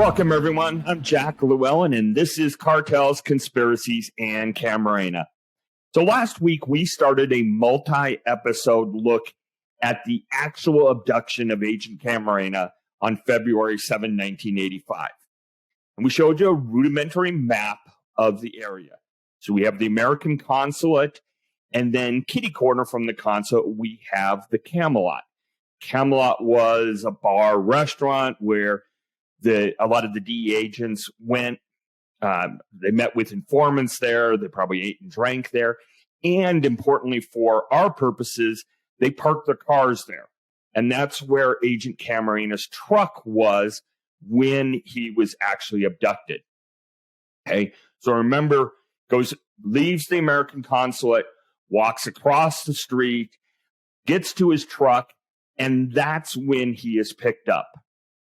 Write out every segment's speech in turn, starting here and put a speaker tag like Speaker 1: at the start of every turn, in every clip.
Speaker 1: Welcome, everyone. I'm Jack Llewellyn, and this is Cartels, Conspiracies, and Camarena. So last week, we started a multi-episode look at the actual abduction of Agent Camarena on February 7, 1985. And we showed you a rudimentary map of the area. So we have the American consulate, and then kitty corner from the consulate, we have the Camelot. Camelot was a bar restaurant where a lot of the DEA agents went. They met with informants there. They probably ate and drank there. And importantly, for our purposes, they parked their cars there. And that's where Agent Camarena's truck was when he was actually abducted. Okay. So remember, leaves the American consulate, walks across the street, gets to his truck, and that's when he is picked up.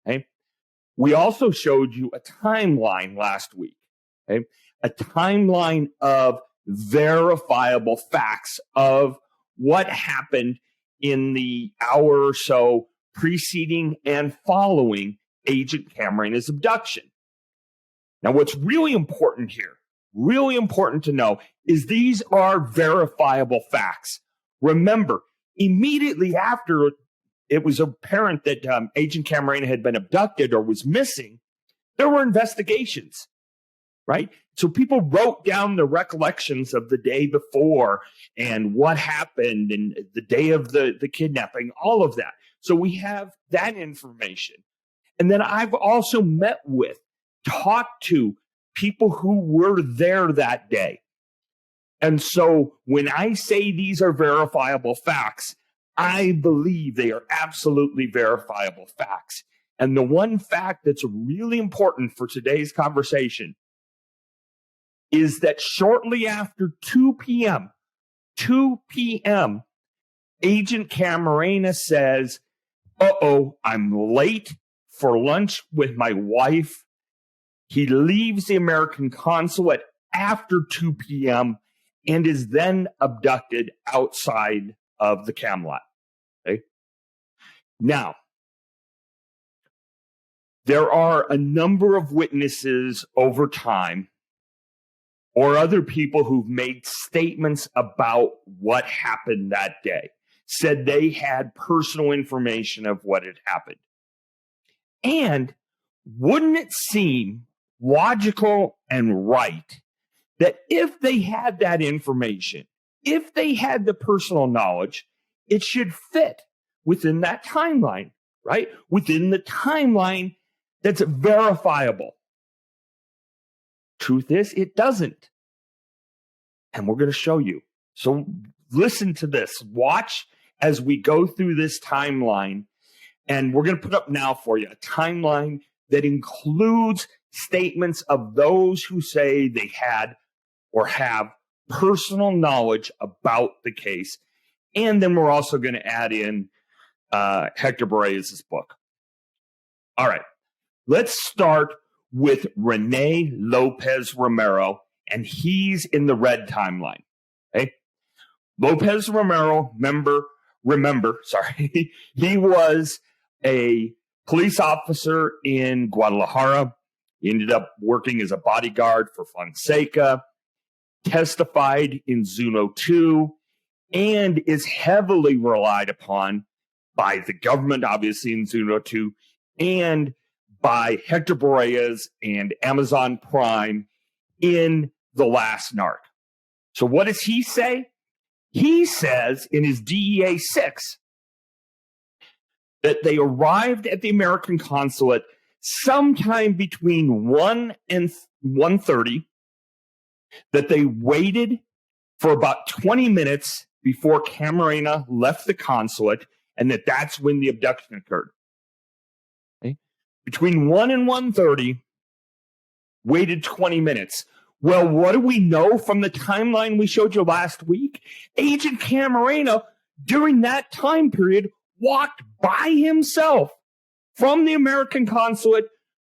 Speaker 1: Okay. We also showed you a timeline last week, okay? A timeline of verifiable facts of what happened in the hour or so preceding and following Agent Camarena's abduction. Now, what's really important here, really important to know, is these are verifiable facts. Remember, immediately after it was apparent that Agent Camarena had been abducted or was missing, there were investigations, right? So people wrote down the recollections of the day before and what happened and the day of the kidnapping, all of that. So we have that information. And then I've also talked to people who were there that day. And so when I say these are verifiable facts, I believe they are absolutely verifiable facts. And the one fact that's really important for today's conversation is that shortly after 2 p.m., Agent Camarena says, I'm late for lunch with my wife. He leaves the American consulate after 2 p.m. and is then abducted outside of the Camelot. Okay. Now, there are a number of witnesses over time or other people who've made statements about what happened that day, said they had personal information of what had happened. And wouldn't it seem logical and right that if they had that information, if they had the personal knowledge, it should fit within that timeline, right? Within the timeline that's verifiable. Truth is, it doesn't. And we're going to show you. So listen to this. Watch as we go through this timeline. And we're going to put up now for you a timeline that includes statements of those who say they had or have personal knowledge about the case. And then we're also going to add in Hector Berreyes' book. All right, let's start with Rene Lopez Romero, and he's in the red timeline. Okay, Lopez Romero, remember, he was a police officer in Guadalajara. He ended up working as a bodyguard for Fonseca, testified in Zuno 2, and is heavily relied upon by the government, obviously in Zuno 2, and by Hector Berreyes and Amazon Prime in The Last Narc. So what does he say? He says in his DEA 6 that they arrived at the American consulate sometime between 1 and 1:30, that they waited for about 20 minutes before Camarena left the consulate, and that's when the abduction occurred. Okay? Between 1 and 1:30, waited 20 minutes. Well, what do we know from the timeline we showed you last week? Agent Camarena, during that time period, walked by himself from the American consulate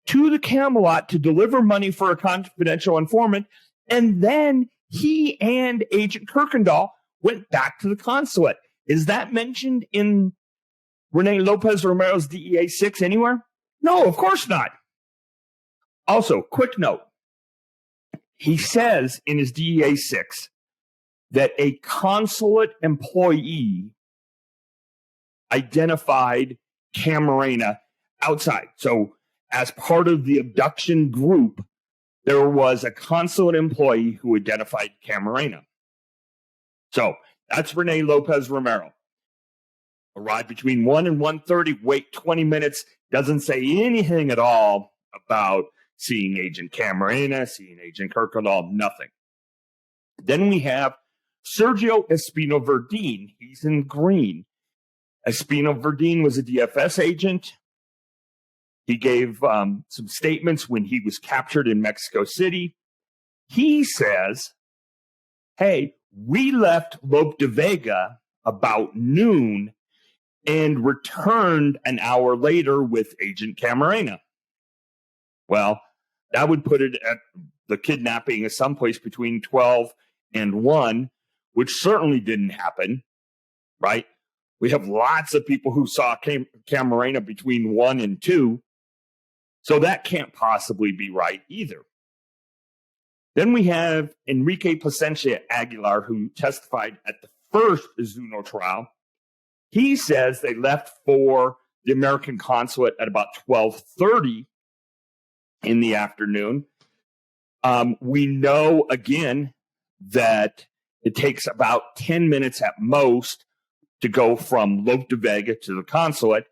Speaker 1: to the Camelot to deliver money for a confidential informant, and then he and Agent Kirkendall went back to the consulate. Is that mentioned in Rene Lopez Romero's DEA 6 anywhere? No, of course not. Also, quick note. He says in his DEA 6 that a consulate employee identified Camarena outside. So as part of the abduction group, there was a consulate employee who identified Camarena. So that's Rene Lopez Romero. Arrived between 1 and 1:30, wait 20 minutes, doesn't say anything at all about seeing Agent Camarena, seeing Agent Kirkendall, nothing. Then we have Sergio Espino Verdin. He's in green. Espino Verdin was a DFS agent. He gave some statements when he was captured in Mexico City. He says, hey, we left Lope de Vega about noon and returned an hour later with Agent Camarena. Well, that would put it at the kidnapping at someplace between 12 and 1, which certainly didn't happen, right? We have lots of people who saw Camarena between 1 and 2, so that can't possibly be right either. Then we have Enrique Plasencia Aguilar, who testified at the first Zuno trial. He says they left for the American consulate at about 12:30 in the afternoon. We know, again, that it takes about 10 minutes at most to go from Lope de Vega to the consulate.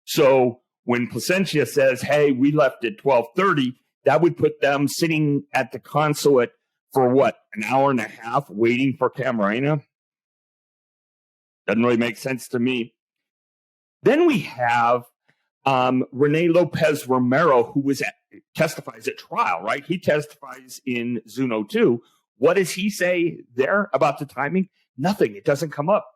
Speaker 1: So when Plasencia says, hey, we left at 12:30, that would put them sitting at the consulate for what, an hour and a half waiting for Camarena? Doesn't really make sense to me. Then we have Rene Lopez Romero, who testifies at trial, right? He testifies in Zuno 2. What does he say there about the timing? Nothing. It doesn't come up.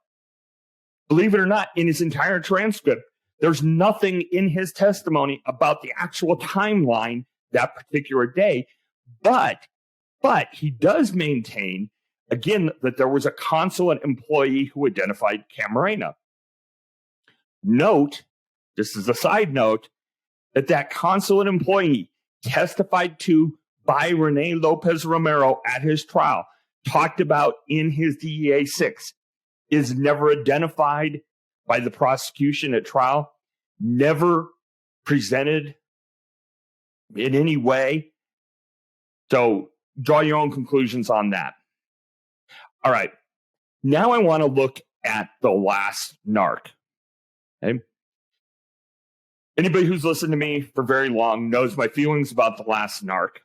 Speaker 1: Believe it or not, in his entire transcript, there's nothing in his testimony about the actual timeline that particular day. But he does maintain, again, that there was a consulate employee who identified Camarena. Note, just as a side note, that consulate employee testified to by Rene Lopez Romero at his trial, talked about in his DEA 6, is never identified by the prosecution at trial, never presented in any way. So draw your own conclusions on that. All right. Now I want to look at the last narc. Okay. Anybody who's listened to me for very long knows my feelings about the last narc.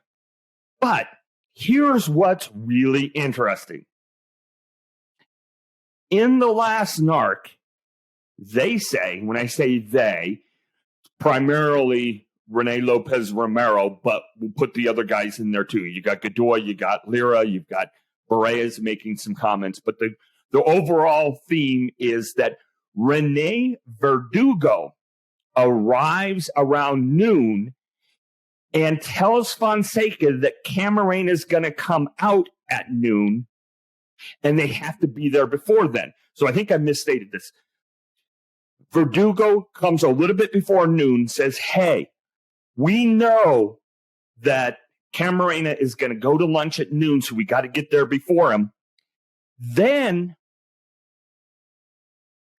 Speaker 1: But here's what's really interesting. In the last narc, they say, when I say they, primarily Rene Lopez Romero, but we'll put the other guys in there too. You got Godoy, you got Lira, you've got Bareas making some comments. But the overall theme is that Rene Verdugo arrives around noon and tells Fonseca that Camarena is going to come out at noon and they have to be there before then. So I think I misstated this. Verdugo comes a little bit before noon, says, hey, we know that Camarena is going to go to lunch at noon, so we got to get there before him. Then,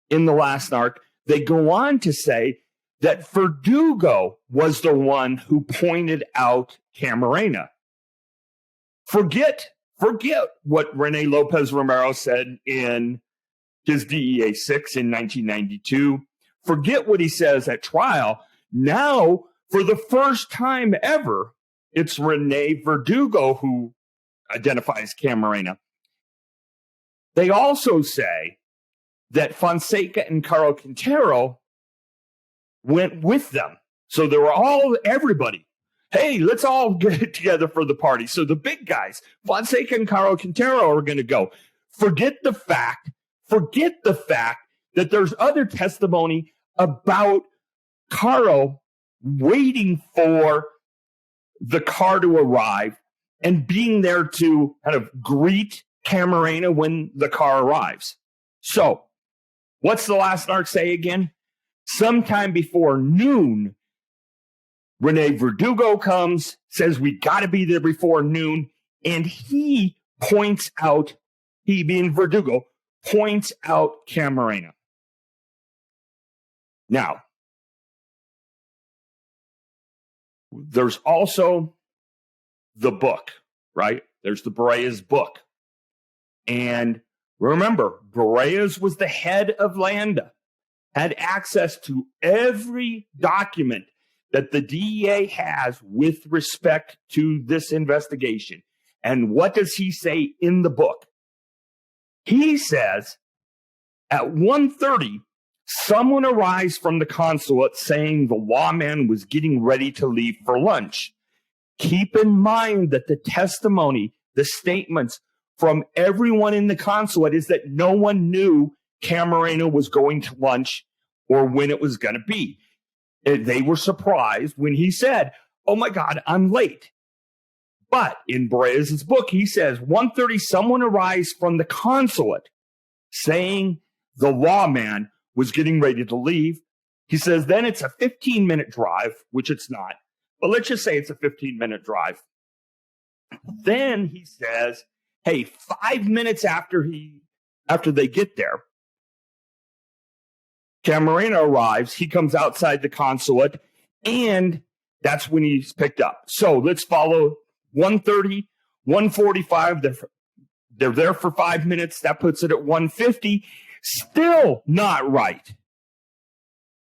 Speaker 1: in the last narc, they go on to say that Verdugo was the one who pointed out Camarena. Forget what Rene Lopez Romero said in his DEA 6 in 1992. Forget what he says at trial. Now, for the first time ever, it's Rene Verdugo who identifies Camarena. They also say that Fonseca and Caro Quintero went with them. So they were everybody. Hey, let's all get together for the party. So the big guys, Fonseca and Caro Quintero, are going to go. Forget the fact that there's other testimony about Caro waiting for the car to arrive and being there to kind of greet Camarena when the car arrives. So, what's the last narc say again? Sometime before noon, Rene Verdugo comes, says we got to be there before noon, and he points out, he being Verdugo, points out Camarena. Now, there's also the book, right? There's the Barea's book. And remember, Barea's was the head of Lambda, had access to every document that the DEA has with respect to this investigation. And what does he say in the book? He says, at 1:30, someone arrives from the consulate saying the lawman was getting ready to leave for lunch. Keep in mind that the testimony, the statements from everyone in the consulate is that no one knew Camarena was going to lunch or when it was going to be. They were surprised when he said, oh my God, I'm late. But in Barea's book, he says, 1:30, someone arrives from the consulate saying the lawman was getting ready to leave. He says, then it's a 15-minute drive, which it's not. But let's just say it's a 15-minute drive. Then he says, hey, 5 minutes after they get there, Camarena arrives. He comes outside the consulate, and that's when he's picked up. So let's follow 1:30, 1:45. They're there for 5 minutes. That puts it at 1:50. Still not right.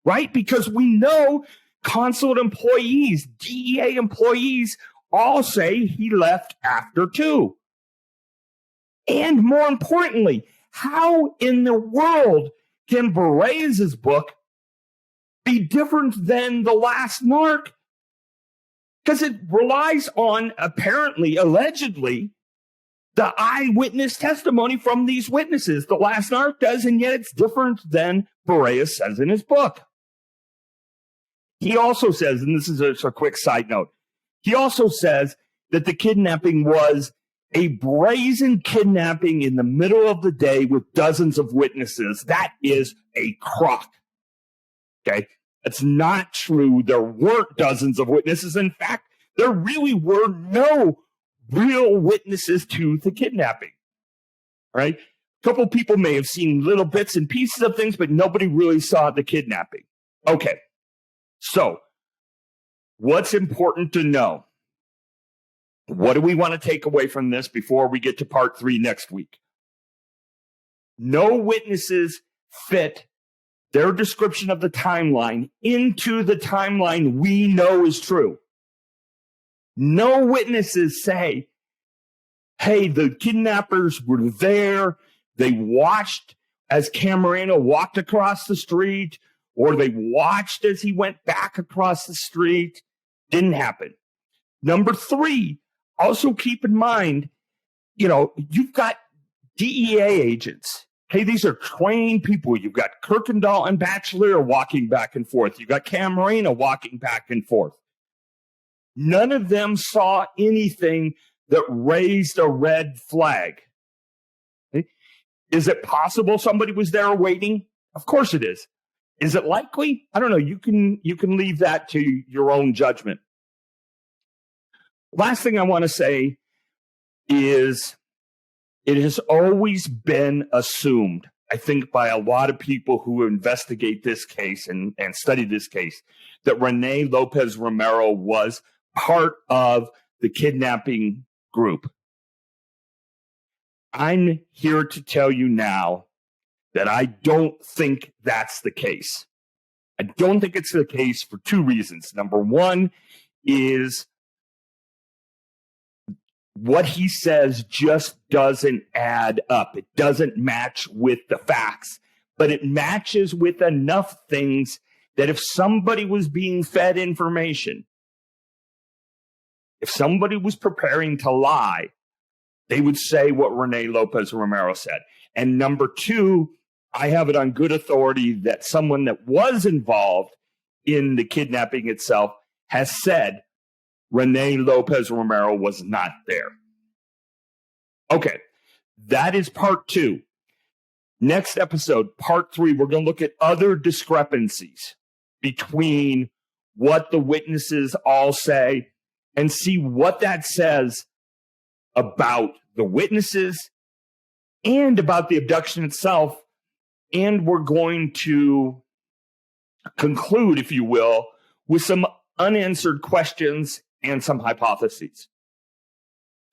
Speaker 1: Right? Because we know consulate employees, DEA employees, all say he left after 2. And more importantly, how in the world can Barea's book be different than The Last Narc? Because it relies on, apparently, allegedly, the eyewitness testimony from these witnesses. The Last Narc does, and yet it's different than Barea says in his book. He also says, and this is a quick side note, he also says that the kidnapping was a brazen kidnapping in the middle of the day with dozens of witnesses. That is a crock. Okay? That's not true. There weren't dozens of witnesses. In fact, there really were no real witnesses to the kidnapping. Right? A couple people may have seen little bits and pieces of things, but nobody really saw the kidnapping. Okay. So, what's important to know? What do we want to take away from this before we get to part 3 next week? No witnesses fit their description of the timeline into the timeline we know is true. No witnesses say, hey, the kidnappers were there. They watched as Camarena walked across the street, or they watched as he went back across the street. Didn't happen. Number 3, also keep in mind, you've got DEA agents. Hey, these are trained people. You've got Kirkendall and Batchelor walking back and forth. You've got Camarena walking back and forth. None of them saw anything that raised a red flag. Okay? Is it possible somebody was there waiting? Of course it is. Is it likely? I don't know. You can leave that to your own judgment. Last thing I want to say is it has always been assumed, I think, by a lot of people who investigate this case and study this case, that Rene Lopez Romero was part of the kidnapping group. I'm here to tell you now that I don't think that's the case. I don't think it's the case for 2 reasons. Number 1 is what he says just doesn't add up. It doesn't match with the facts, but it matches with enough things that if somebody was being fed information, if somebody was preparing to lie, they would say what Rene Lopez Romero said. And number 2, I have it on good authority that someone that was involved in the kidnapping itself has said Rene Lopez Romero was not there. Okay, that is part 2. Next episode, part 3, we're going to look at other discrepancies between what the witnesses all say and see what that says about the witnesses and about the abduction itself. And we're going to conclude, if you will, with some unanswered questions and some hypotheses.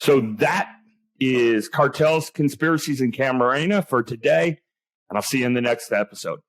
Speaker 1: So that is Cartels, Conspiracies, and Camarena for today. And I'll see you in the next episode.